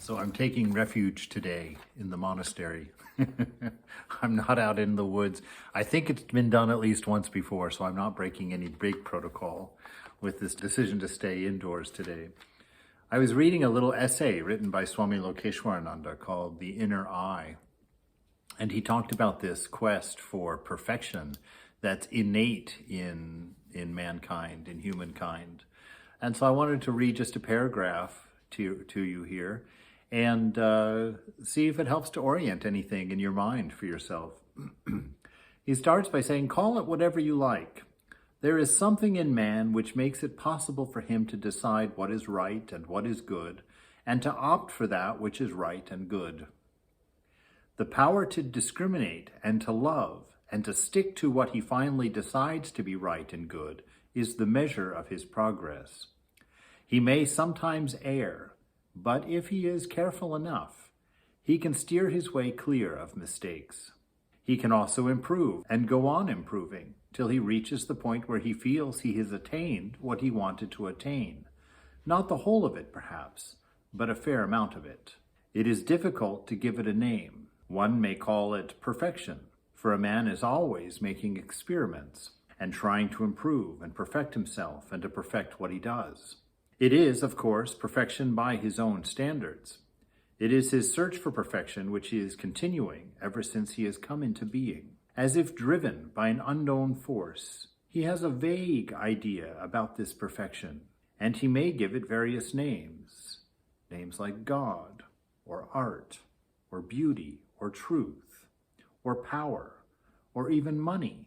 So I'm taking refuge today in the monastery. I'm not out in the woods. I think it's been done at least once before, so I'm not breaking any big protocol with this decision to stay indoors today. I was reading a little essay written by Swami Lokeshwarananda called The Inner Eye. And he talked about this quest for perfection that's innate in mankind, in humankind. And so I wanted to read just a paragraph to you here and see if it helps to orient anything in your mind for yourself. He starts by saying, "Call it whatever you like. There is something in man which makes it possible for him to decide what is right and what is good, and to opt for that which is right and good. The power to discriminate and to love and to stick to what he finally decides to be right and good is the measure of his progress. He may sometimes err, but if he is careful enough, he can steer his way clear of mistakes. He can also improve and go on improving till he reaches the point where he feels he has attained what he wanted to attain. Not the whole of it, perhaps, but a fair amount of it. It is difficult to give it a name. One may call it perfection, for a man is always making experiments and trying to improve and perfect himself and to perfect what he does. It is, of course, perfection by his own standards. It is his search for perfection which he is continuing ever since he has come into being. As if driven by an unknown force, he has a vague idea about this perfection, and he may give it various names. Names like God, or art, or beauty, or truth, or power, or even money.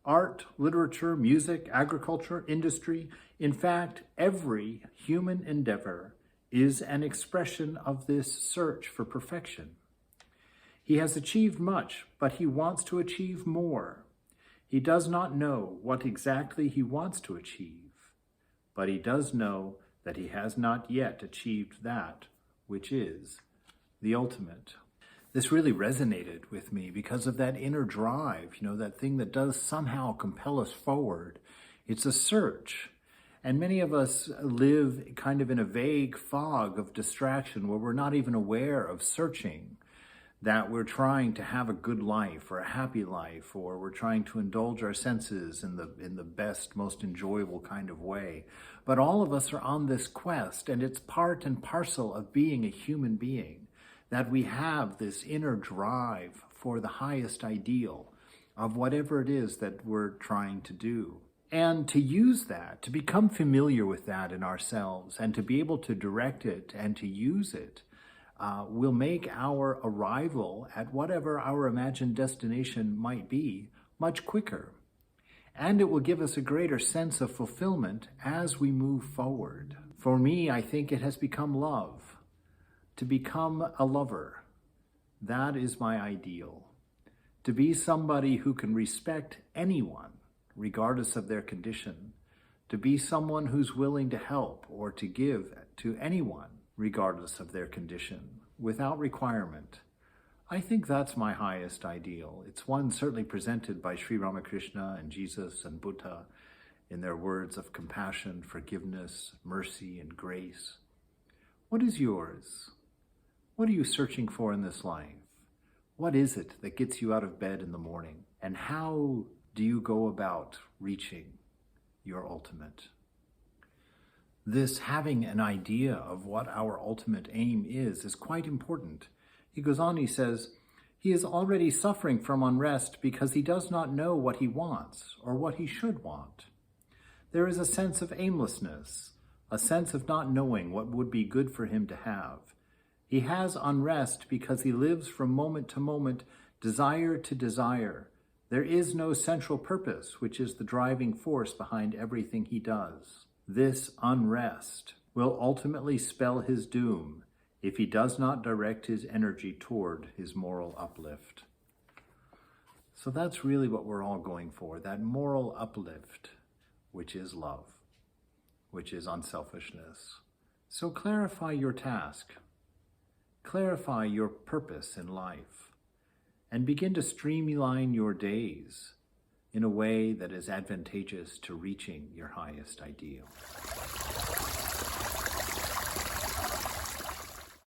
Art, literature, music, agriculture, industry, in fact, every human endeavor is an expression of this search for perfection. He has achieved much, but he wants to achieve more. He does not know what exactly he wants to achieve, but he does know that he has not yet achieved that which is the ultimate. This really resonated with me because of that inner drive, that thing that does somehow compel us forward. It's a search. And many of us live kind of in a vague fog of distraction where we're not even aware of searching, that we're trying to have a good life or a happy life, or we're trying to indulge our senses in the best, most enjoyable kind of way. But all of us are on this quest, and it's part and parcel of being a human being, that we have this inner drive for the highest ideal of whatever it is that we're trying to do. And to use that, to become familiar with that in ourselves, and to be able to direct it and to use it, will make our arrival at whatever our imagined destination might be much quicker. And it will give us a greater sense of fulfillment as we move forward. For me, I think it has become love. To become a lover, that is my ideal. To be somebody who can respect anyone, regardless of their condition. To be someone who's willing to help or to give to anyone, regardless of their condition, without requirement. I think that's my highest ideal. It's one certainly presented by Sri Ramakrishna and Jesus and Buddha in their words of compassion, forgiveness, mercy, and grace. What is yours? What are you searching for in this life? What is it that gets you out of bed in the morning? And how do you go about reaching your ultimate? This having an idea of what our ultimate aim is quite important. He goes on, he says, he is already suffering from unrest because he does not know what he wants or what he should want. There is a sense of aimlessness, a sense of not knowing what would be good for him to have. He has unrest because he lives from moment to moment, desire to desire. There is no central purpose, which is the driving force behind everything he does. This unrest will ultimately spell his doom if he does not direct his energy toward his moral uplift. So that's really what we're all going for, that moral uplift, which is love, which is unselfishness. So clarify your task. Clarify your purpose in life and begin to streamline your days in a way that is advantageous to reaching your highest ideal.